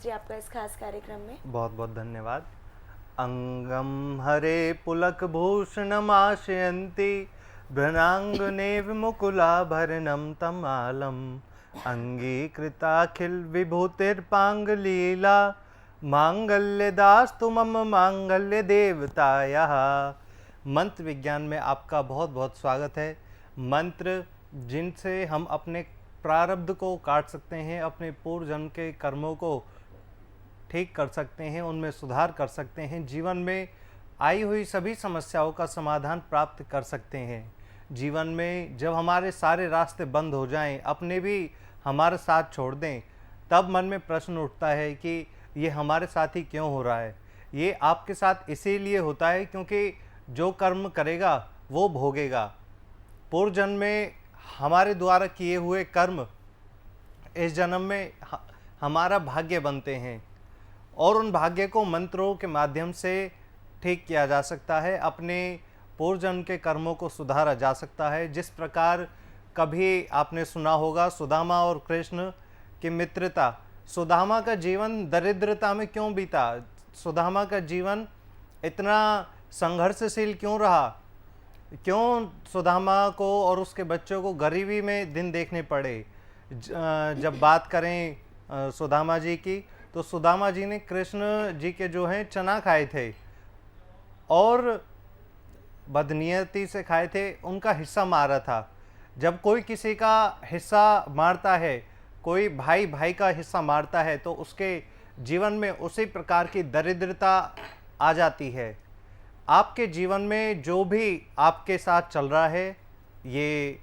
जी आपका इस खास कार्यक्रम में। बहुत बहुत धन्यवाद। अंगम हरे पुलक भूषणमाशयन्ति भ्रनांगने विमुकुलाभरणं तमालम् अंगीकृताखिल विभूतिर्पांगलीला मांगल्यदास्तु मम मांगल्य देवतायाः। मंत्र विज्ञान में आपका बहुत बहुत स्वागत है। मंत्र जिनसे हम अपने प्रारब्ध को काट सकते हैं, अपने पूर्व जन्म के कर्मों को ठीक कर सकते हैं, उनमें सुधार कर सकते हैं, जीवन में आई हुई सभी समस्याओं का समाधान प्राप्त कर सकते हैं। जीवन में जब हमारे सारे रास्ते बंद हो जाएं, अपने भी हमारे साथ छोड़ दें, तब मन में प्रश्न उठता है कि ये हमारे साथ ही क्यों हो रहा है। ये आपके साथ इसीलिए होता है क्योंकि जो कर्म करेगा वो भोगेगा। पूर्व जन्म में हमारे द्वारा किए हुए कर्म इस जन्म में हमारा भाग्य बनते हैं और उन भाग्य को मंत्रों के माध्यम से ठीक किया जा सकता है, अपने पूर्व जन्म के कर्मों को सुधारा जा सकता है। जिस प्रकार कभी आपने सुना होगा सुदामा और कृष्ण की मित्रता। सुदामा का जीवन दरिद्रता में क्यों बीता, सुदामा का जीवन इतना संघर्षशील क्यों रहा, क्यों सुदामा को और उसके बच्चों को गरीबी में दिन देखने पड़े। जब बात करें सुदामा जी की, तो सुदामा जी ने कृष्ण जी के जो हैं चना खाए थे और बदनीयती से खाए थे, उनका हिस्सा मारा था। जब कोई किसी का हिस्सा मारता है, कोई भाई भाई का हिस्सा मारता है, तो उसके जीवन में उसी प्रकार की दरिद्रता आ जाती है। आपके जीवन में जो भी आपके साथ चल रहा है, ये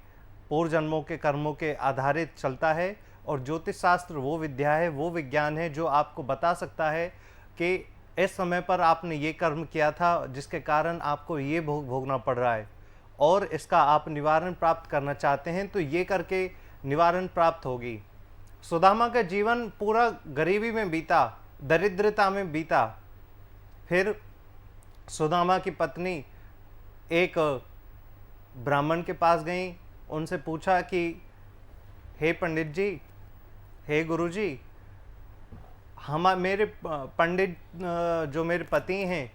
पूर्व जन्मों के कर्मों के आधारित चलता है। और ज्योतिष शास्त्र वो विद्या है, वो विज्ञान है जो आपको बता सकता है कि इस समय पर आपने ये कर्म किया था जिसके कारण आपको ये भोगना पड़ रहा है, और इसका आप निवारण प्राप्त करना चाहते हैं तो ये करके निवारण प्राप्त होगी। सुदामा का जीवन पूरा गरीबी में बीता, दरिद्रता में बीता। फिर सुदामा की पत्नी एक ब्राह्मण के पास गई, उनसे पूछा कि हे पंडित जी, हे गुरु जी, मेरे पंडित जो मेरे पति हैं,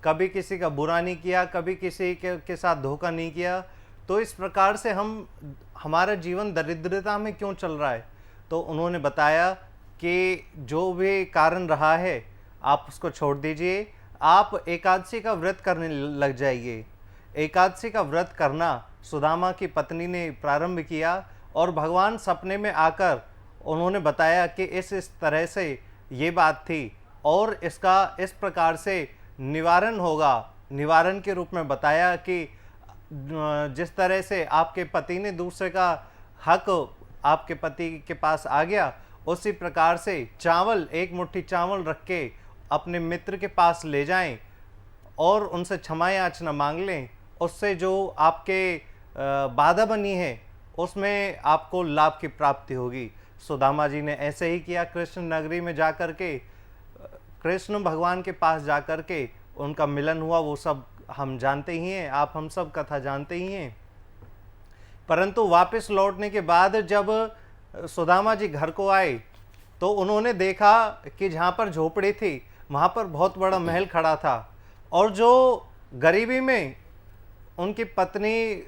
कभी किसी का बुरा नहीं किया, कभी किसी के साथ धोखा नहीं किया, तो इस प्रकार से हमारा जीवन दरिद्रता में क्यों चल रहा है। तो उन्होंने बताया कि जो भी कारण रहा है आप उसको छोड़ दीजिए, आप एकादशी का व्रत करने लग जाइए। एकादशी का व्रत करना सुदामा की पत्नी ने प्रारंभ किया और भगवान सपने में आकर उन्होंने बताया कि इस तरह से ये बात थी और इसका इस प्रकार से निवारण होगा। निवारण के रूप में बताया कि जिस तरह से आपके पति ने दूसरे का हक आपके पति के पास आ गया, उसी प्रकार से चावल, एक मुट्ठी चावल रख के अपने मित्र के पास ले जाएं और उनसे क्षमा याचना मांग लें। उससे जो आपके बाधा बनी है उसमें आपको लाभ की प्राप्ति होगी। सुदामा जी ने ऐसे ही किया। कृष्ण नगरी में जाकर के, कृष्ण भगवान के पास जाकर के उनका मिलन हुआ, वो सब हम जानते ही हैं, आप हम सब कथा जानते ही हैं। परंतु वापस लौटने के बाद जब सुदामा जी घर को आए तो उन्होंने देखा कि जहाँ पर झोपड़ी थी वहाँ पर बहुत बड़ा महल खड़ा था, और जो गरीबी में उनकी पत्नी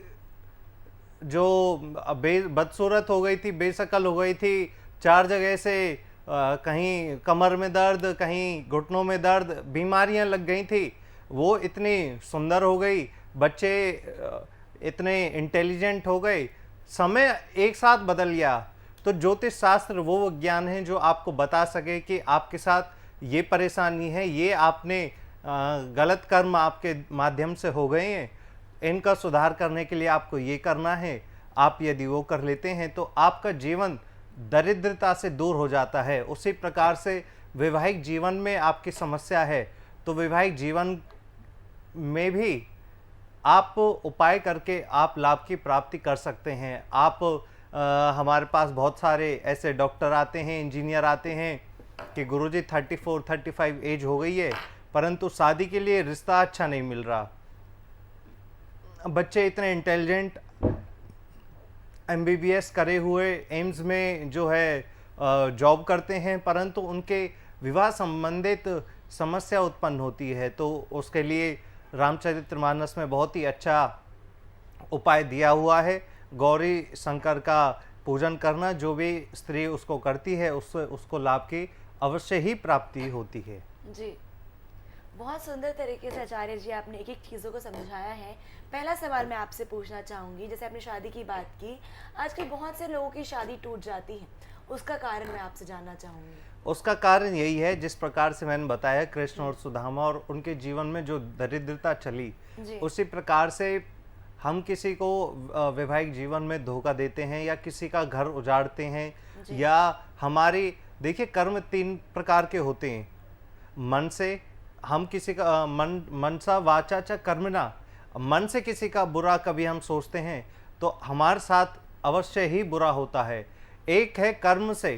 जो बदसूरत हो गई थी, बेशक्ल हो गई थी, चार जगह से कहीं कमर में दर्द, कहीं घुटनों में दर्द, बीमारियां लग गई थी, वो इतनी सुंदर हो गई, बच्चे इतने इंटेलिजेंट हो गए, समय एक साथ बदल गया। तो ज्योतिष शास्त्र वो विज्ञान है जो आपको बता सके कि आपके साथ ये परेशानी है, ये आपने गलत कर्म आपके माध्यम से हो गए हैं, इनका सुधार करने के लिए आपको ये करना है। आप यदि वो कर लेते हैं तो आपका जीवन दरिद्रता से दूर हो जाता है। उसी प्रकार से वैवाहिक जीवन में आपकी समस्या है तो वैवाहिक जीवन में भी आप उपाय करके आप लाभ की प्राप्ति कर सकते हैं। आप हमारे पास बहुत सारे ऐसे डॉक्टर आते हैं, इंजीनियर आते हैं कि गुरुजी 34-35 एज हो गई है परंतु शादी के लिए रिश्ता अच्छा नहीं मिल रहा। बच्चे इतने इंटेलिजेंट, MBBS करे हुए एम्स में जो है जॉब करते हैं, परंतु उनके विवाह संबंधित समस्या उत्पन्न होती है, तो उसके लिए रामचरितमानस में बहुत ही अच्छा उपाय दिया हुआ है। गौरी शंकर का पूजन करना, जो भी स्त्री उसको करती है उससे उसको लाभ की अवश्य ही प्राप्ति होती है। जी, बहुत सुंदर तरीके से आचार्य जी आपने एक एक चीज़ों को समझाया है। पहला सवाल मैं आपसे पूछना चाहूँगी, जैसे आपने शादी की बात की, आजकल बहुत से लोगों की शादी टूट जाती है, उसका कारण मैं आपसे जानना चाहूँगी। उसका कारण यही है, जिस प्रकार से मैंने बताया, कृष्ण और सुदामा और उनके जीवन में जो दरिद्रता चली, जी। उसी प्रकार से हम किसी को वैवाहिक जीवन में धोखा देते हैं या किसी का घर उजाड़ते हैं, जी। या हमारी, देखिए, कर्म 3 प्रकार के होते हैं। मन से हम किसी का मनसा वाचा च कर्मणा, मन से किसी का बुरा कभी हम सोचते हैं तो हमारे साथ अवश्य ही बुरा होता है। एक है कर्म से,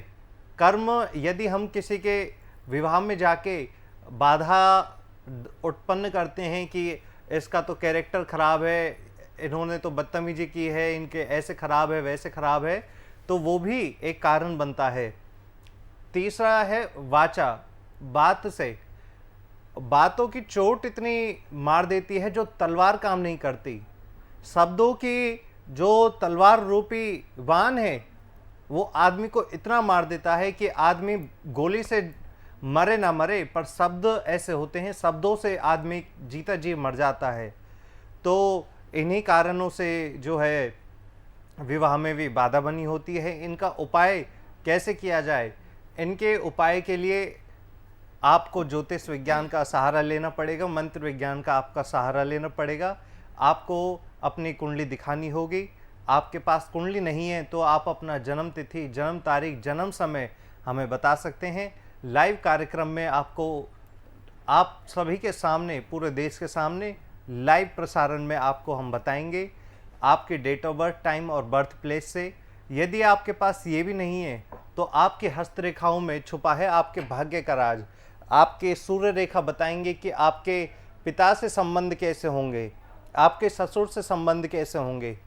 कर्म यदि हम किसी के विवाह में जाके बाधा उत्पन्न करते हैं कि इसका तो कैरेक्टर खराब है, इन्होंने तो बदतमीजी की है, इनके ऐसे खराब है वैसे खराब है, तो वो भी एक कारण बनता है। तीसरा है वाचा, बात से, बातों की चोट इतनी मार देती है जो तलवार काम नहीं करती। शब्दों की जो तलवार रूपी बाण है वो आदमी को इतना मार देता है कि आदमी गोली से मरे ना मरे, पर शब्द ऐसे होते हैं, शब्दों से आदमी जीता जी मर जाता है। तो इन्हीं कारणों से जो है विवाह में भी बाधा बनी होती है। इनका उपाय कैसे किया जाए? इनके उपाय के लिए आपको ज्योतिष विज्ञान का सहारा लेना पड़ेगा, मंत्र विज्ञान का आपका सहारा लेना पड़ेगा। आपको अपनी कुंडली दिखानी होगी। आपके पास कुंडली नहीं है तो आप अपना जन्म तिथि, जन्म तारीख, जन्म समय हमें बता सकते हैं। लाइव कार्यक्रम में आपको, आप सभी के सामने, पूरे देश के सामने लाइव प्रसारण में आपको हम बताएंगे आपके डेट ऑफ बर्थ, टाइम और बर्थ प्लेस से। यदि आपके पास ये भी नहीं है तो आपके हस्तरेखाओं में छुपा है आपके भाग्य का राज। आपके सूर्य रेखा बताएंगे कि आपके पिता से संबंध कैसे होंगे, आपके ससुर से संबंध कैसे होंगे।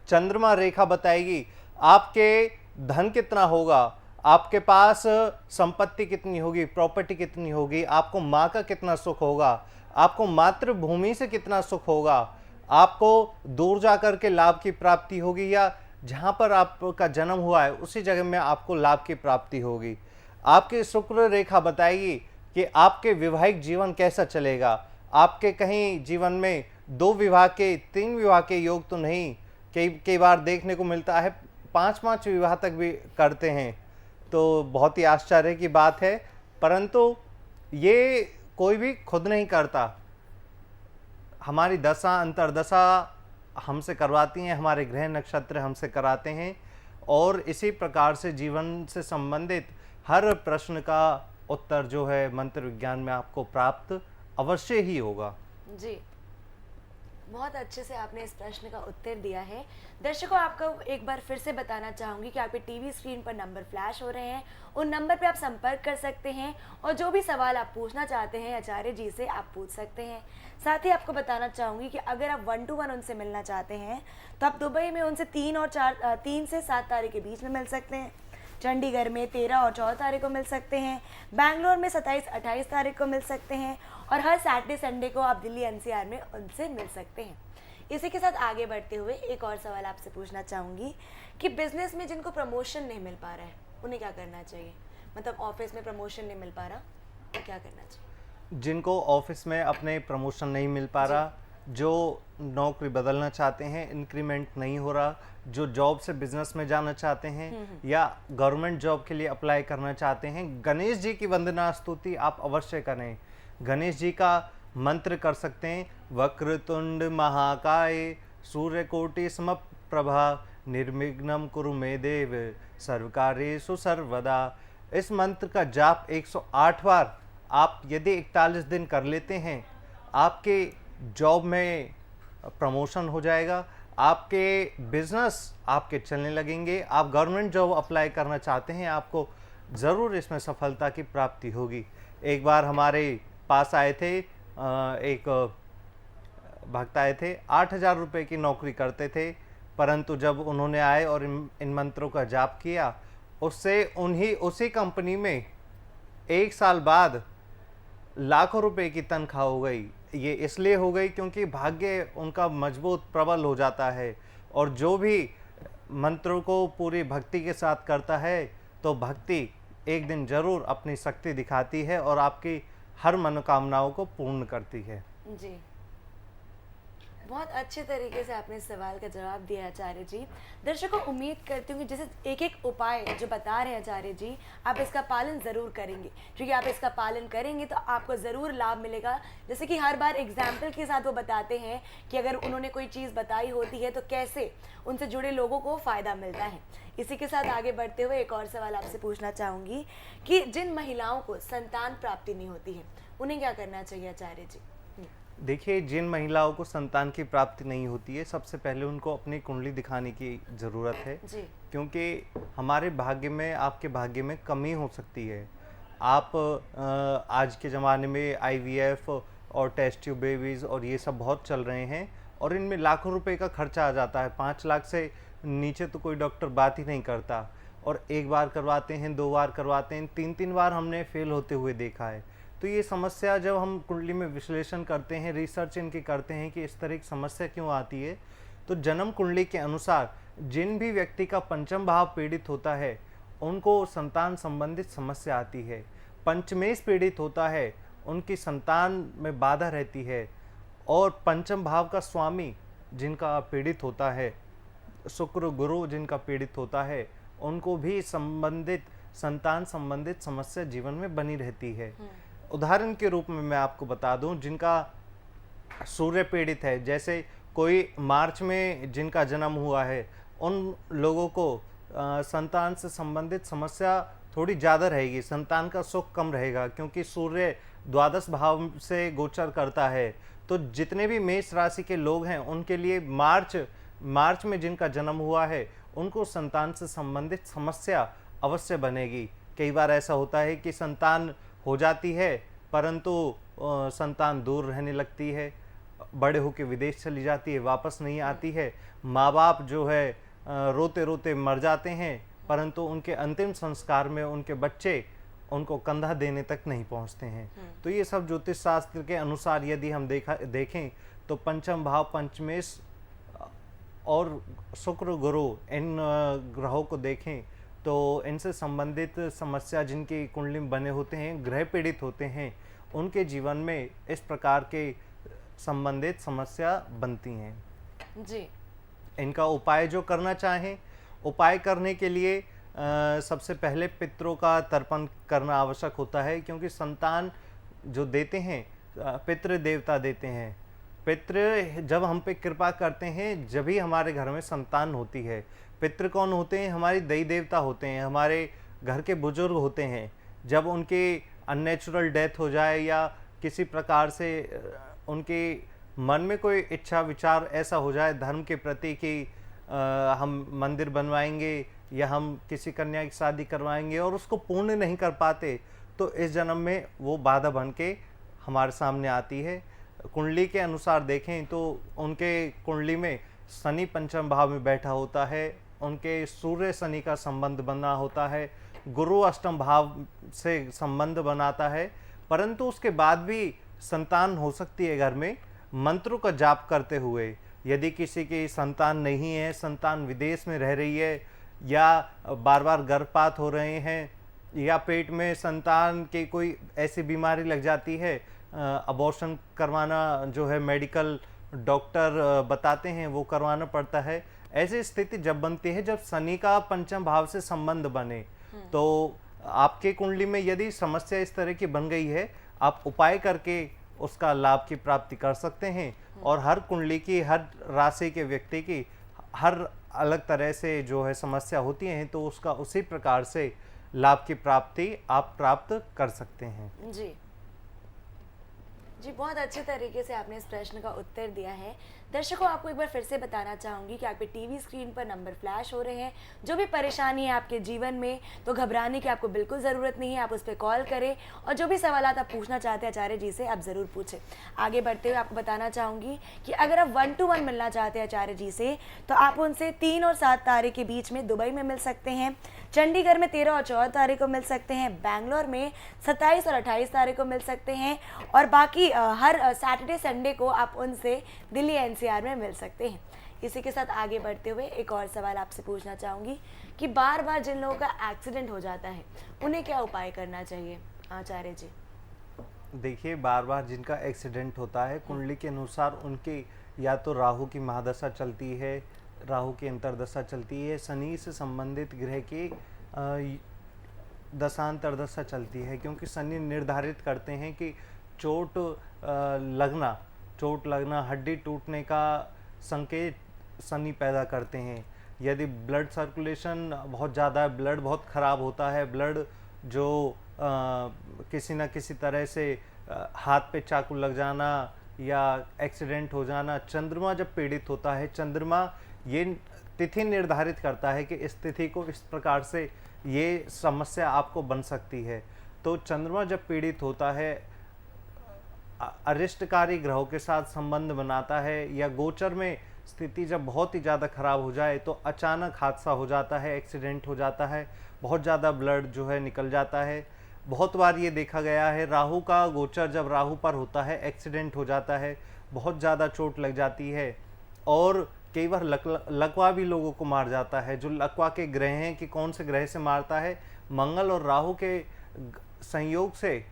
चंद्रमा रेखा बताएगी आपके धन कितना होगा, आपके पास संपत्ति कितनी होगी, प्रॉपर्टी कितनी होगी, आपको माँ का कितना सुख होगा, आपको मातृभूमि से कितना सुख होगा, आपको दूर जाकर के लाभ की प्राप्ति होगी या जहाँ पर आपका जन्म हुआ है उसी जगह में आपको लाभ की प्राप्ति होगी। आपकी शुक्र रेखा बताएगी कि आपके वैवाहिक जीवन कैसा चलेगा। आपके कहीं जीवन में 2 विवाह के, 3 विवाह के योग तो नहीं, कई बार देखने को मिलता है 5-5 विवाह तक भी करते हैं, तो बहुत ही आश्चर्य की बात है। परंतु ये कोई भी खुद नहीं करता, हमारी दशा अंतर्दशा हमसे करवाती हैं, हमारे ग्रह नक्षत्र हमसे कराते हैं, और इसी प्रकार से जीवन से संबंधित हर प्रश्न का उत्तर जो है मंत्र विज्ञान में आपको प्राप्त अवश्य ही होगा। जी, बहुत अच्छे से आपने इस प्रश्न का उत्तर दिया है। दर्शकों, आपको एक बार फिर से बताना चाहूँगी कि आपके टीवी स्क्रीन पर नंबर फ्लैश हो रहे हैं, उन नंबर पे आप संपर्क कर सकते हैं और जो भी सवाल आप पूछना चाहते हैं आचार्य जी से आप पूछ सकते हैं। साथ ही आपको बताना चाहूँगी कि अगर आप 1 to 1 उनसे मिलना चाहते हैं तो आप दुबई में उनसे 3 से 7 तारीख के बीच में मिल सकते हैं, चंडीगढ़ में 13 और 14 तारीख को मिल सकते हैं, बैंगलोर में 27-28 तारीख को मिल सकते हैं, और हर सैटरडे संडे को आप दिल्ली NCR में उनसे मिल सकते हैं। इसी के साथ आगे बढ़ते हुए एक और सवाल आपसे पूछना चाहूँगी कि बिजनेस में जिनको प्रमोशन नहीं मिल पा रहा है उन्हें क्या करना चाहिए? मतलब ऑफिस में प्रमोशन नहीं मिल पा रहा तो क्या करना चाहिए? जिनको ऑफिस में अपने प्रमोशन नहीं मिल पा रहा, जो नौकरी बदलना चाहते हैं, इंक्रीमेंट नहीं हो रहा, जो जॉब से बिजनेस में जाना चाहते हैं या गवर्नमेंट जॉब के लिए अप्लाई करना चाहते हैं, गणेश जी की वंदना स्तुति आप अवश्य करें। गणेश जी का मंत्र कर सकते हैं, वक्रतुंड महाकाय सूर्यकोटि समप्रभा निर्विघ्नं कुरु मे देव सर्वकार्येषु सर्वदा। इस मंत्र का जाप 108 बार आप यदि 41 दिन कर लेते हैं, आपके जॉब में प्रमोशन हो जाएगा, आपके बिजनेस आपके चलने लगेंगे। आप गवर्नमेंट जॉब अप्लाई करना चाहते हैं, आपको ज़रूर इसमें सफलता की प्राप्ति होगी। एक बार हमारे पास आए थे, एक भक्त आए थे, 8,000 रुपये की नौकरी करते थे, परंतु जब उन्होंने आए और इन मंत्रों का जाप किया, उससे उसी कंपनी में 1 साल बाद लाखों रुपए की तनख्वाह हो गई। ये इसलिए हो गई क्योंकि भाग्य उनका मजबूत प्रबल हो जाता है, और जो भी मंत्रों को पूरी भक्ति के साथ करता है तो भक्ति एक दिन जरूर अपनी शक्ति दिखाती है और आपकी हर मनोकामनाओं को पूर्ण करती है। जी, बहुत अच्छे तरीके से आपने इस सवाल का जवाब दिया आचार्य जी। दर्शकों, उम्मीद करती हूँ कि जैसे एक एक उपाय जो बता रहे हैं आचार्य जी, आप इसका पालन ज़रूर करेंगे, क्योंकि आप इसका पालन करेंगे तो आपको ज़रूर लाभ मिलेगा। जैसे कि हर बार एग्जाम्पल के साथ वो बताते हैं कि अगर उन्होंने कोई चीज़ बताई होती है तो कैसे उनसे जुड़े लोगों को फ़ायदा मिलता है। इसी के साथ आगे बढ़ते हुए एक और सवाल आपसे पूछना चाहूँगी कि जिन महिलाओं को संतान प्राप्ति नहीं होती है, उन्हें क्या करना चाहिए आचार्य जी? देखिए, जिन महिलाओं को संतान की प्राप्ति नहीं होती है, सबसे पहले उनको अपनी कुंडली दिखाने की ज़रूरत है। जी, क्योंकि हमारे भाग्य में, आपके भाग्य में कमी हो सकती है। आप आज के ज़माने में आईवीएफ और टेस्ट ट्यूब बेबीज़ और ये सब बहुत चल रहे हैं, और इनमें लाखों रुपए का खर्चा आ जाता है। 5 लाख से नीचे तो कोई डॉक्टर बात ही नहीं करता, और 1 बार करवाते हैं, 2 बार करवाते हैं, 3-3 बार हमने फेल होते हुए देखा है। तो ये समस्या जब हम कुंडली में विश्लेषण करते हैं, रिसर्च इनकी करते हैं कि इस तरह की समस्या क्यों आती है, तो जन्म कुंडली के अनुसार जिन भी व्यक्ति का पंचम भाव पीड़ित होता है उनको संतान संबंधित समस्या आती है। पंचमेश पीड़ित होता है, उनकी संतान में बाधा रहती है। और पंचम भाव का स्वामी जिनका पीड़ित होता है, शुक्र गुरु जिनका पीड़ित होता है, उनको भी संबंधित संतान संबंधित समस्या जीवन में बनी रहती है। उदाहरण के रूप में मैं आपको बता दूं, जिनका सूर्य पीड़ित है, जैसे कोई मार्च में जिनका जन्म हुआ है, उन लोगों को संतान से संबंधित समस्या थोड़ी ज़्यादा रहेगी, संतान का सुख कम रहेगा, क्योंकि सूर्य द्वादश भाव से गोचर करता है। तो जितने भी मेष राशि के लोग हैं उनके लिए मार्च में जिनका जन्म हुआ है उनको संतान से संबंधित समस्या अवश्य बनेगी। कई बार ऐसा होता है कि संतान हो जाती है परंतु संतान दूर रहने लगती है, बड़े होकर विदेश चली जाती है, वापस नहीं आती है। माँ बाप जो है रोते रोते मर जाते हैं, परंतु उनके अंतिम संस्कार में उनके बच्चे उनको कंधा देने तक नहीं पहुँचते हैं। तो ये सब ज्योतिष शास्त्र के अनुसार यदि हम देखें तो पंचम भाव, पंचमेश और शुक्र गुरु, इन ग्रहों को देखें तो इनसे संबंधित समस्या जिनकी कुंडली में बने होते हैं, ग्रह पीड़ित होते हैं, उनके जीवन में इस प्रकार के संबंधित समस्या बनती हैं। जी, इनका उपाय जो करना चाहें, उपाय करने के लिए सबसे पहले पितरों का तर्पण करना आवश्यक होता है, क्योंकि संतान जो देते हैं पितृ देवता देते हैं। पितृ जब हम पे कृपा करते हैं जब ही हमारे घर में संतान होती है। पितृ कौन होते हैं? हमारी देवी देवता होते हैं, हमारे घर के बुजुर्ग होते हैं। जब उनकी अननेचुरल डेथ हो जाए या किसी प्रकार से उनके मन में कोई इच्छा विचार ऐसा हो जाए धर्म के प्रति कि हम मंदिर बनवाएंगे या हम किसी कन्या की शादी करवाएंगे और उसको पूर्ण नहीं कर पाते, तो इस जन्म में वो बाधा बन के हमारे सामने आती है। कुंडली के अनुसार देखें तो उनके कुंडली में शनि पंचम भाव में बैठा होता है, उनके सूर्य शनि का संबंध बना होता है, गुरु अष्टम भाव से संबंध बनाता है, परंतु उसके बाद भी संतान हो सकती है घर में मंत्रों का जाप करते हुए। यदि किसी की संतान नहीं है, संतान विदेश में रह रही है, या बार बार गर्भपात हो रहे हैं, या पेट में संतान की कोई ऐसी बीमारी लग जाती है, अबॉर्शन करवाना जो है मेडिकल डॉक्टर बताते हैं वो करवाना पड़ता है। ऐसी स्थिति जब बनती है जब शनि का पंचम भाव से संबंध बने, तो आपके कुंडली में यदि समस्या इस तरह की बन गई है, आप उपाय करके उसका लाभ की प्राप्ति कर सकते हैं। और हर कुंडली की, हर राशि के व्यक्ति की हर अलग तरह से जो है समस्या होती है, तो उसका उसी प्रकार से लाभ की प्राप्ति आप प्राप्त कर सकते हैं। जी, जी, बहुत अच्छे तरीके से आपने इस प्रश्न का उत्तर दिया है। दर्शकों, आपको एक बार फिर से बताना चाहूँगी कि आपके टीवी स्क्रीन पर नंबर फ्लैश हो रहे हैं। जो भी परेशानी है आपके जीवन में, तो घबराने की आपको बिल्कुल ज़रूरत नहीं है। आप उस पे कॉल करें और जो भी सवालात आप पूछना चाहते हैं आचार्य जी से, आप ज़रूर पूछें। आगे बढ़ते हुए आपको बताना चाहूँगी कि अगर आप 1 to 1 मिलना चाहते हैं आचार्य जी से, तो आप उनसे 3 और 7 तारीख के बीच में दुबई में मिल सकते हैं, चंडीगढ़ में 13 और 14 तारीख को मिल सकते हैं, बैंगलोर में 27 और 28 तारीख को मिल सकते हैं, और बाकी हर सैटरडे संडे को आप उनसे दिल्ली एनसीआर में मिल सकते हैं। इसी के साथ आगे बढ़ते हुए एक और सवाल आपसे पूछना चाहूँगी कि बार बार जिन लोगों का एक्सीडेंट हो जाता है, उन्हें क्या उपाय करना चाहिए आचार्य जी? देखिए, बार बार जिनका एक्सीडेंट होता है, कुंडली के अनुसार उनकी या तो राहु की महादशा चलती है, राहु की अंतर्दशा चलती है, शनि से संबंधित ग्रह की दशांतरदशा चलती है, क्योंकि शनि निर्धारित करते हैं कि चोट लगना, हड्डी टूटने का संकेत शनि पैदा करते हैं। यदि ब्लड सर्कुलेशन बहुत ज़्यादा है, ब्लड बहुत ख़राब होता है, ब्लड जो किसी न किसी तरह से हाथ पे चाकू लग जाना या एक्सीडेंट हो जाना, चंद्रमा जब पीड़ित होता है, चंद्रमा ये तिथि निर्धारित करता है कि इस तिथि को इस प्रकार से ये समस्या आपको बन सकती है। तो चंद्रमा जब पीड़ित होता है, अरिष्टकारी ग्रहों के साथ संबंध बनाता है, या गोचर में स्थिति जब बहुत ही ज़्यादा खराब हो जाए तो अचानक हादसा हो जाता है, एक्सीडेंट हो जाता है, बहुत ज़्यादा ब्लड जो है निकल जाता है। बहुत बार ये देखा गया है, राहु का गोचर जब राहु पर होता है, एक्सीडेंट हो जाता है, बहुत ज़्यादा चोट लग जाती है, और कई बार लकवा भी लोगों को मार जाता है। जो लकवा के ग्रह हैं कि कौन से ग्रह से मारता है, मंगल और राहु के संयोग से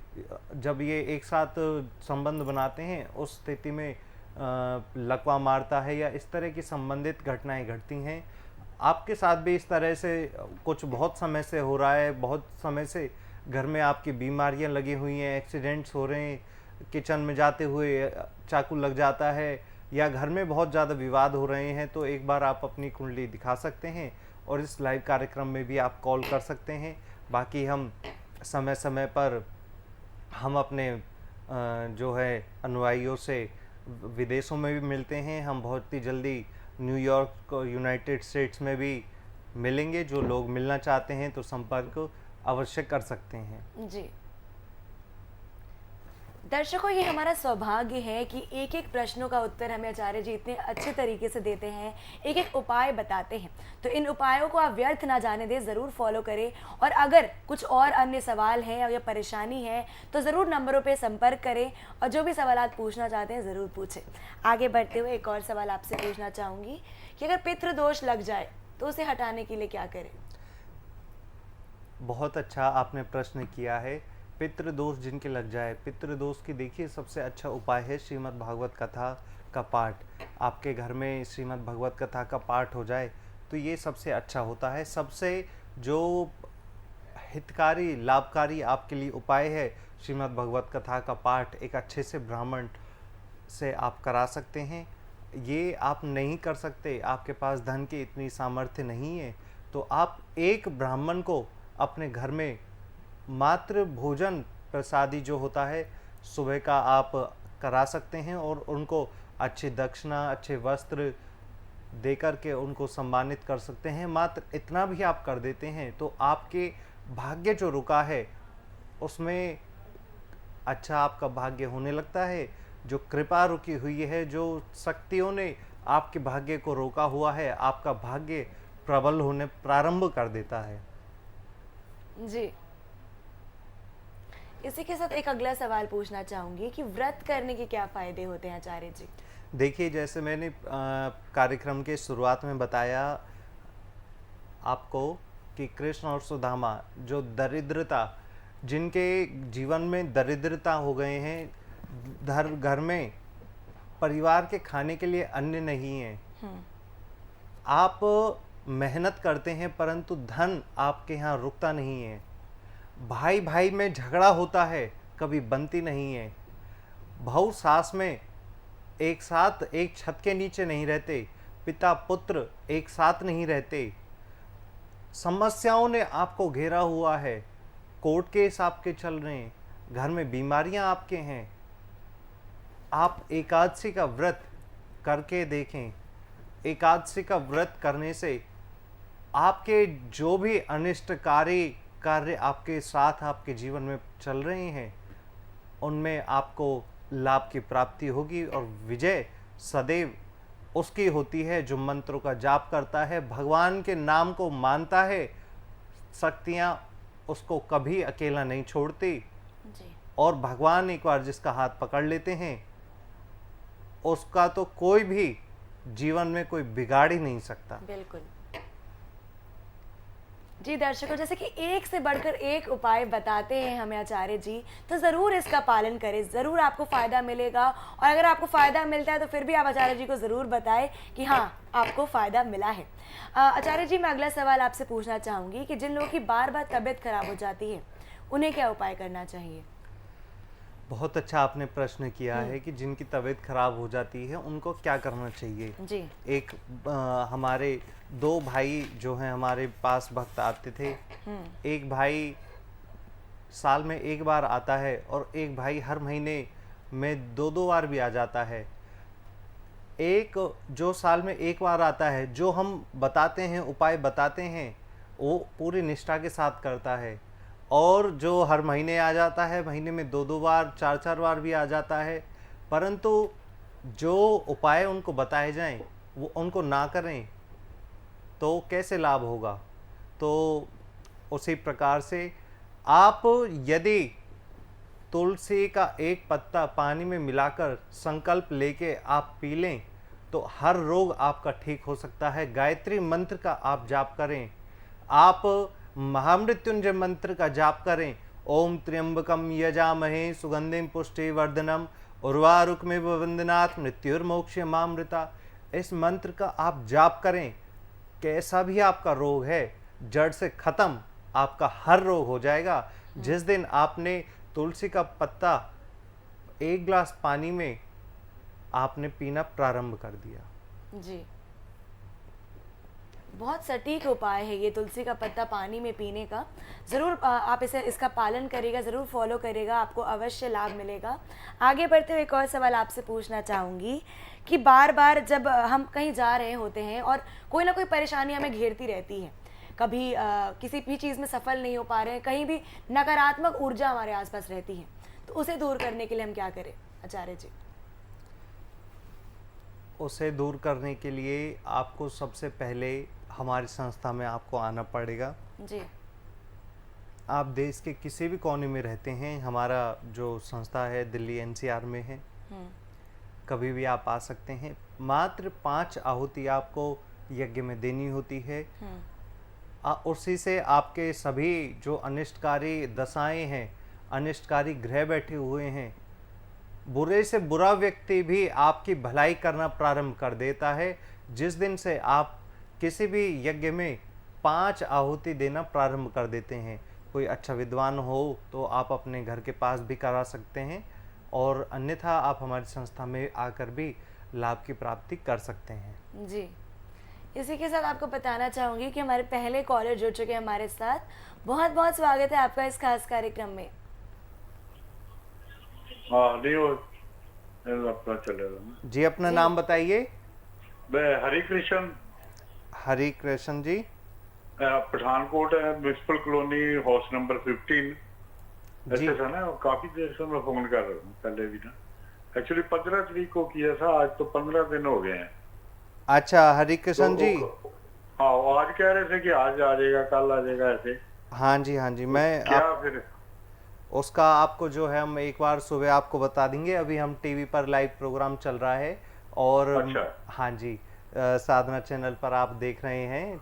जब ये एक साथ संबंध बनाते हैं, उस स्थिति में लकवा मारता है, या इस तरह की संबंधित घटनाएं घटती हैं। आपके साथ भी इस तरह से कुछ बहुत समय से हो रहा है, बहुत समय से घर में आपकी बीमारियां लगी हुई हैं, एक्सीडेंट्स हो रहे हैं, किचन में जाते हुए चाकू लग जाता है, या घर में बहुत ज़्यादा विवाद हो रहे हैं, तो एक बार आप अपनी कुंडली दिखा सकते हैं और इस लाइव कार्यक्रम में भी आप कॉल कर सकते हैं। बाकी हम समय समय पर हम अपने जो है अनुयायियों से विदेशों में भी मिलते हैं। हम बहुत ही जल्दी न्यूयॉर्क, यूनाइटेड स्टेट्स में भी मिलेंगे। जो लोग मिलना चाहते हैं तो संपर्क अवश्य कर सकते हैं। जी दर्शकों, ये हमारा सौभाग्य है कि एक एक प्रश्नों का उत्तर हमें आचार्य जी इतने अच्छे तरीके से देते हैं, एक एक उपाय बताते हैं। तो इन उपायों को आप व्यर्थ ना जाने दें, ज़रूर फॉलो करें। और अगर कुछ और अन्य सवाल हैं या परेशानी है तो ज़रूर नंबरों पे संपर्क करें और जो भी सवाल आप पूछना चाहते हैं ज़रूर पूछें। आगे बढ़ते हुए एक और सवाल आपसे पूछना चाहूँगी कि अगर पितृदोष लग जाए तो उसे हटाने के लिए क्या करें? बहुत अच्छा आपने प्रश्न किया है। पितृदोष जिनके लग जाए, पितृदोष की देखिए सबसे अच्छा उपाय है श्रीमद् भागवत कथा का पाठ। आपके घर में श्रीमद् भागवत कथा का पाठ हो जाए तो ये सबसे अच्छा होता है। सबसे जो हितकारी, लाभकारी आपके लिए उपाय है, श्रीमद् भागवत कथा का पाठ एक अच्छे से ब्राह्मण से आप करा सकते हैं। ये आप नहीं कर सकते, आपके पास धन की इतनी सामर्थ्य नहीं है, तो आप एक ब्राह्मण को अपने घर में मात्र भोजन प्रसादी जो होता है सुबह का आप करा सकते हैं, और उनको अच्छी दक्षिणा, अच्छे वस्त्र दे कर के उनको सम्मानित कर सकते हैं। मात्र इतना भी आप कर देते हैं तो आपके भाग्य जो रुका है उसमें अच्छा आपका भाग्य होने लगता है। जो कृपा रुकी हुई है, जो शक्तियों ने आपके भाग्य को रोका हुआ है, आपका भाग्य प्रबल होने प्रारंभ कर देता है। जी, इसी के साथ एक अगला सवाल पूछना चाहूँगी कि व्रत करने के क्या फ़ायदे होते हैं आचार्य जी? देखिए, जैसे मैंने कार्यक्रम के शुरुआत में बताया आपको कि कृष्ण और सुदामा, जो दरिद्रता, जिनके जीवन में दरिद्रता हो गए हैं, घर में परिवार के खाने के लिए अन्न नहीं है, आप मेहनत करते हैं परंतु धन आपके यहाँ रुकता नहीं है, भाई भाई में झगड़ा होता है, कभी बनती नहीं है, बहू सास में एक साथ एक छत के नीचे नहीं रहते, पिता पुत्र एक साथ नहीं रहते, समस्याओं ने आपको घेरा हुआ है, कोर्ट केस आपके चल रहे हैं, घर में बीमारियां आपके हैं, आप एकादशी का व्रत करके देखें। एकादशी का व्रत करने से आपके जो भी अनिष्टकारी कार्य आपके साथ आपके जीवन में चल रहे हैं, उनमें आपको लाभ की प्राप्ति होगी और विजय सदैव उसकी होती है जो मंत्रों का जाप करता है, भगवान के नाम को मानता है। शक्तियाँ उसको कभी अकेला नहीं छोड़ती जी। और भगवान एक बार जिसका हाथ पकड़ लेते हैं, उसका तो कोई भी जीवन में कोई बिगाड़ ही नहीं सकता। बिल्कुल। जी दर्शकों, जैसे कि एक से बढ़कर एक उपाय बताते हैं हमें आचार्य जी, तो ज़रूर इसका पालन करें, ज़रूर आपको फ़ायदा मिलेगा। और अगर आपको फ़ायदा मिलता है तो फिर भी आप आचार्य जी को ज़रूर बताएं कि हाँ, आपको फ़ायदा मिला है। आचार्य जी, मैं अगला सवाल आपसे पूछना चाहूँगी कि जिन लोगों की बार बार तबीयत खराब हो जाती है, उन्हें क्या उपाय करना चाहिए? बहुत अच्छा आपने प्रश्न किया है कि जिनकी तबीयत खराब हो जाती है उनको क्या करना चाहिए। जी। एक हमारे दो भाई जो हैं हमारे पास भक्त आते थे। एक भाई साल में एक बार आता है और एक भाई हर महीने में दो दो बार भी आ जाता है। एक जो साल में एक बार आता है, जो हम बताते हैं, उपाय बताते हैं, वो पूरी निष्ठा के साथ करता है। और जो हर महीने आ जाता है, महीने में दो दो बार, चार चार बार भी आ जाता है, परंतु जो उपाय उनको बताए जाएं वो उनको ना करें तो कैसे लाभ होगा। तो उसी प्रकार से आप यदि तुलसी का एक पत्ता पानी में मिलाकर संकल्प लेके आप पी लें तो हर रोग आपका ठीक हो सकता है। गायत्री मंत्र का आप जाप करें, आप महामृत्युंजय मंत्र का जाप करें। ओम त्र्यंबकम यजामहे सुगंधिम पुष्टिवर्धनम उर्वारुकमिव वंदनात् मृत्युर्मोक्षयमामृता। इस मंत्र का आप जाप करें, कैसा भी आपका रोग है जड़ से खत्म, आपका हर रोग हो जाएगा। जिस दिन आपने तुलसी का पत्ता एक गिलास पानी में आपने पीना प्रारंभ कर दिया। जी, बहुत सटीक उपाय है ये तुलसी का पत्ता पानी में पीने का। ज़रूर आप इसका पालन करिएगा, ज़रूर फॉलो करिएगा, आपको अवश्य लाभ मिलेगा। आगे बढ़ते हुए एक और सवाल आपसे पूछना चाहूँगी कि बार बार जब हम कहीं जा रहे होते हैं और कोई ना कोई परेशानी हमें घेरती रहती है, कभी किसी भी चीज़ में सफल नहीं हो पा रहे हैं, कहीं भी नकारात्मक ऊर्जा हमारे आसपास रहती है, तो उसे दूर करने के लिए हम क्या करें आचार्य जी? उसे दूर करने के लिए आपको सबसे पहले हमारी संस्था में आपको आना पड़ेगा। जी। आप देश के किसी भी कोने में रहते हैं, हमारा जो संस्था है दिल्ली एनसीआर में है, कभी भी आप आ सकते हैं। मात्र 5 आहुति आपको यज्ञ में देनी होती है। उसी से आपके सभी जो अनिष्टकारी दशाएं हैं, अनिष्टकारी ग्रह बैठे हुए हैं, बुरे से बुरा व्यक्ति भी आपकी भलाई करना प्रारंभ कर देता है। जिस दिन से आप किसी भी यज्ञ में 5 आहुति देना प्रारंभ कर देते हैं, कोई अच्छा विद्वान हो तो आप अपने घर के पास भी करा सकते हैं और अन्यथा आप हमारी संस्था में आकर भी लाभ की प्राप्ति कर सकते हैं। जी, इसी के साथ आपको बताना चाहूँगी कि हमारे पहले कॉलर जुड़ चुके हैं हमारे साथ। बहुत बहुत स्वागत है आपका इस खास कार्यक्रम में। हाँ, नहीं वो अपना चलेगा। जी, अपना नाम बताइए। मैं हरि कृष्ण। हरि कृष्ण जी। पठानकोट है, म्यूनसिपल कॉलोनी, हाउस नंबर 15। जी। ऐसे था ना, काफी देर से मैं फोन कर रहा हूँ पहले भी ना। एक्चुअली 15 तारीख को किया था, आज तो 15 दिन हो गए हैं। अच्छा हरि कृष्ण जी। हाँ, वो आज कह रहे थे कि आज आ जाएगा, कल आ जाएगा, ऐसे। हाँ जी, हाँ जी, मैं क्या फिर उसका आपको जो है हम एक बार सुबह आपको बता देंगे। अभी हम टीवी पर लाइव प्रोग्राम चल रहा है और अच्छा। हाँ जी, साधना चैनल पर आप देख रहे हैं।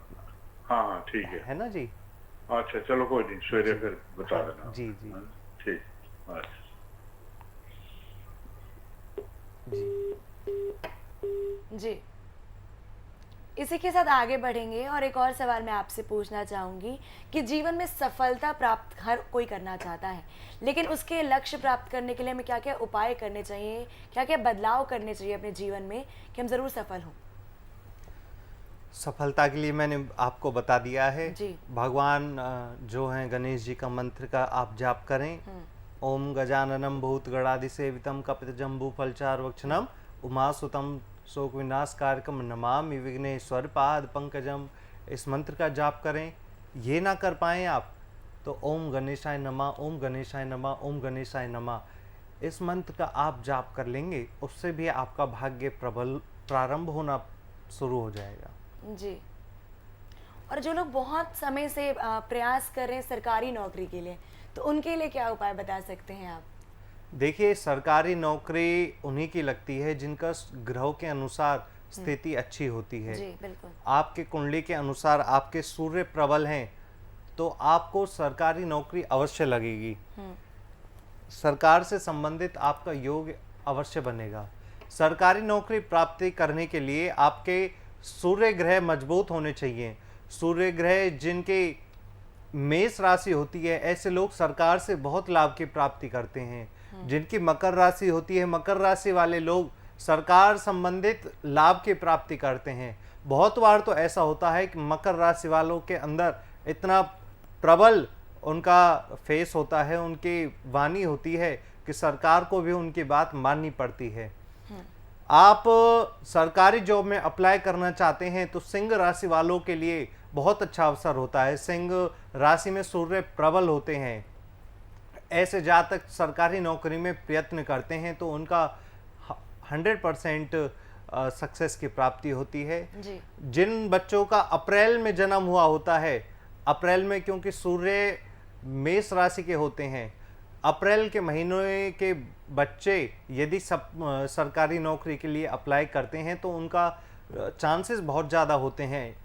हाँ हाँ, ठीक है ना जी। अच्छा, चलो कोई नहीं, सवेरे फिर बता देना। जी जी। हाँ, ठीक। अच्छा जी, इसी के साथ आगे बढ़ेंगे और एक और सवाल मैं आपसे पूछना चाहूँगी कि जीवन में सफलता प्राप्त हर कोई करना चाहता है, लेकिन उसके लक्ष्य प्राप्त करने के लिए हमें क्या क्या उपाय करने चाहिए, क्या क्या बदलाव करने चाहिए अपने जीवन में कि हम ज़रूर सफल हों? सफलता के लिए मैंने आपको बता दिया है। जी। भगवान जो हैं गणेश जी का मंत्र का आप जाप करें। ओम गजाननम भूत गणाधि सेवितम कपित जम्बू फलचार वक्षणम उमासुतम शोक विनाश कारकम नमामि विघ्नेश्वर पाद पंकजम। इस मंत्र का जाप करें। ये ना कर पाएँ आप तो ओम गणेशाय नमः, ओम गणेशाय नमः, ओम गणेशाय नमः, इस मंत्र का आप जाप कर लेंगे, उससे भी आपका भाग्य प्रबल प्रारंभ होना शुरू हो जाएगा। जी। और जो लोग बहुत समय से प्रयास कर रहे हैं सरकारी नौकरी के लिए, तो उनके लिए क्या उपाय बता सकते हैं आप? देखिए, सरकारी नौकरी उन्हीं की लगती है जिनका ग्रहों के अनुसार स्थिति अच्छी होती है। जी बिल्कुल। आपके कुंडली के अनुसार आपके सूर्य प्रबल हैं तो आपको सरकारी नौकरी अवश्य लगेगी। सरकार से संबंधित आपका योग अवश्य बनेगा। सरकारी नौकरी प्राप्ति करने के लिए आपके सूर्य ग्रह मजबूत होने चाहिए। सूर्य ग्रह जिनके मेष राशि होती है, ऐसे लोग सरकार से बहुत लाभ की प्राप्ति करते हैं। जिनकी मकर राशि होती है, मकर राशि वाले लोग सरकार संबंधित लाभ की प्राप्ति करते हैं। बहुत बार तो ऐसा होता है कि मकर राशि वालों के अंदर इतना प्रबल उनका फेस होता है, उनकी वाणी होती है कि सरकार को भी उनकी बात माननी पड़ती है। आप सरकारी जॉब में अप्लाई करना चाहते हैं तो सिंह राशि वालों के लिए बहुत अच्छा अवसर होता है। सिंह राशि में सूर्य प्रबल होते हैं। ऐसे जातक सरकारी नौकरी में प्रयत्न करते हैं तो उनका 100% सक्सेस की प्राप्ति होती है। जी। जिन बच्चों का अप्रैल में जन्म हुआ होता है, अप्रैल में क्योंकि सूर्य मेष राशि के होते हैं, अप्रैल के महीने के बच्चे यदि सरकारी नौकरी के लिए अप्लाई करते हैं तो उनका चांसेस बहुत ज़्यादा होते हैं।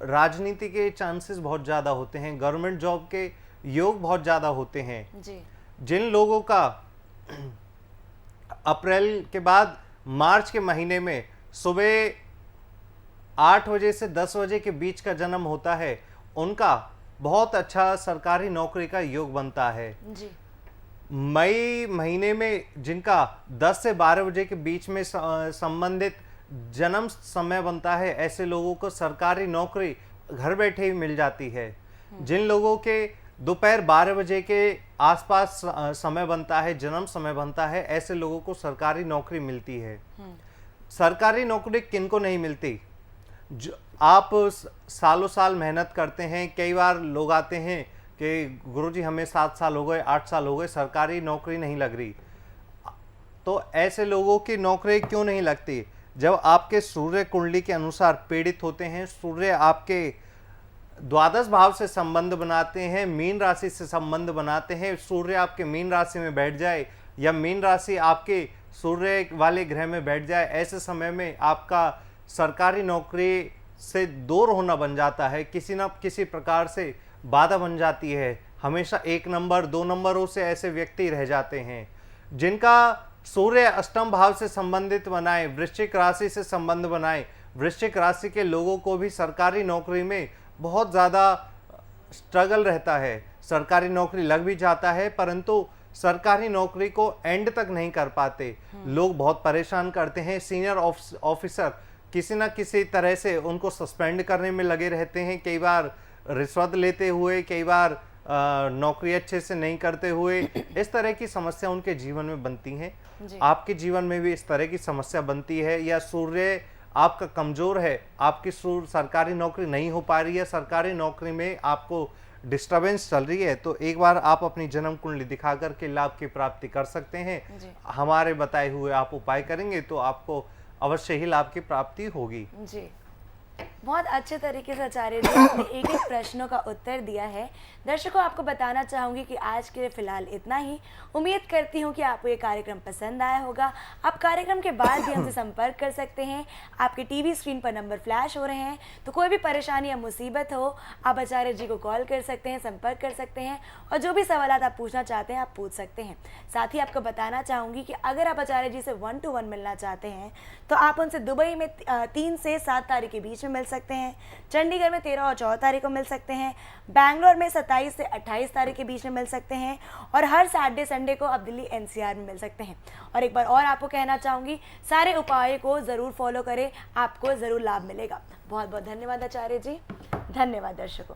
राजनीति के चांसेस बहुत ज़्यादा होते हैं। गवर्नमेंट जॉब के योग बहुत ज़्यादा होते हैं। जी। जिन लोगों का अप्रैल के बाद मार्च के महीने में सुबह 8 बजे से 10 बजे के बीच का जन्म होता है, उनका बहुत अच्छा सरकारी नौकरी का योग बनता है। जी। मई महीने में जिनका 10 से 12 बजे के बीच में संबंधित जन्म समय बनता है, ऐसे लोगों को सरकारी नौकरी घर बैठे ही मिल जाती है। जिन लोगों के दोपहर 12 बजे के आसपास समय बनता है, जन्म समय बनता है, ऐसे लोगों को सरकारी नौकरी मिलती है। सरकारी नौकरी किनको नहीं मिलती? जो आप सालों साल मेहनत करते हैं। कई बार लोग आते हैं कि गुरुजी हमें 7 साल हो गए, 8 साल हो गए, सरकारी नौकरी नहीं लग रही। तो ऐसे लोगों की नौकरी क्यों नहीं लगती? जब आपके सूर्य कुंडली के अनुसार पीड़ित होते हैं, सूर्य आपके द्वादश भाव से संबंध बनाते हैं, मीन राशि से संबंध बनाते हैं, सूर्य आपके मीन राशि में बैठ जाए या मीन राशि आपके सूर्य वाले ग्रह में बैठ जाए, ऐसे समय में आपका सरकारी नौकरी से दूर होना बन जाता है। किसी न किसी प्रकार से बाधा बन जाती है। हमेशा 1 नंबर 2 नंबरों से ऐसे व्यक्ति रह जाते हैं। जिनका सूर्य अष्टम भाव से संबंधित बनाए, वृश्चिक राशि से संबंध बनाए, वृश्चिक राशि के लोगों को भी सरकारी नौकरी में बहुत ज़्यादा स्ट्रगल रहता है। सरकारी नौकरी लग भी जाता है परंतु सरकारी नौकरी को एंड तक नहीं कर पाते। लोग बहुत परेशान करते हैं। सीनियर ऑफिसर किसी न किसी तरह से उनको सस्पेंड करने में लगे रहते हैं। कई बार रिश्वत लेते हुए, कई बार नौकरी अच्छे से नहीं करते हुए, इस तरह की समस्या उनके जीवन में बनती हैं। आपके जीवन में भी इस तरह की समस्या बनती है या सूर्य आपका कमजोर है, आपकी सरकारी नौकरी नहीं हो पा रही है, सरकारी नौकरी में आपको डिस्टरबेंस चल रही है, तो एक बार आप अपनी जन्म कुंडली दिखा करके लाभ की प्राप्ति कर सकते हैं। हमारे बताए हुए आप उपाय करेंगे तो आपको अवश्य ही लाभ की प्राप्ति होगी। जी, बहुत अच्छे तरीके से आचार्य जी आपने एक एक प्रश्नों का उत्तर दिया है। दर्शकों, आपको बताना चाहूँगी कि आज के लिए फिलहाल इतना ही। उम्मीद करती हूँ कि आपको ये कार्यक्रम पसंद आया होगा। आप कार्यक्रम के बाद भी हमसे संपर्क कर सकते हैं। आपके टीवी स्क्रीन पर नंबर फ्लैश हो रहे हैं, तो कोई भी परेशानी या मुसीबत हो, आप आचार्य जी को कॉल कर सकते हैं, संपर्क कर सकते हैं और जो भी सवाल आप पूछना चाहते हैं आप पूछ सकते हैं। साथ ही आपको बताना चाहूँगी कि अगर आप आचार्य जी से 1 to 1 मिलना चाहते हैं तो आप उनसे दुबई में 3 से 7 तारीख के बीच में मिल सकते हैं, चंडीगढ़ में 13 और 14 तारीख को मिल सकते हैं, बैंगलोर में 27 से 28 तारीख के बीच में मिल सकते हैं और हर सैटरडे संडे को आप दिल्ली NCR में मिल सकते हैं। और एक बार और आपको कहना चाहूँगी, सारे उपायों को ज़रूर फॉलो करें, आपको ज़रूर लाभ मिलेगा। बहुत बहुत धन्यवाद आचार्य जी। धन्यवाद दर्शकों।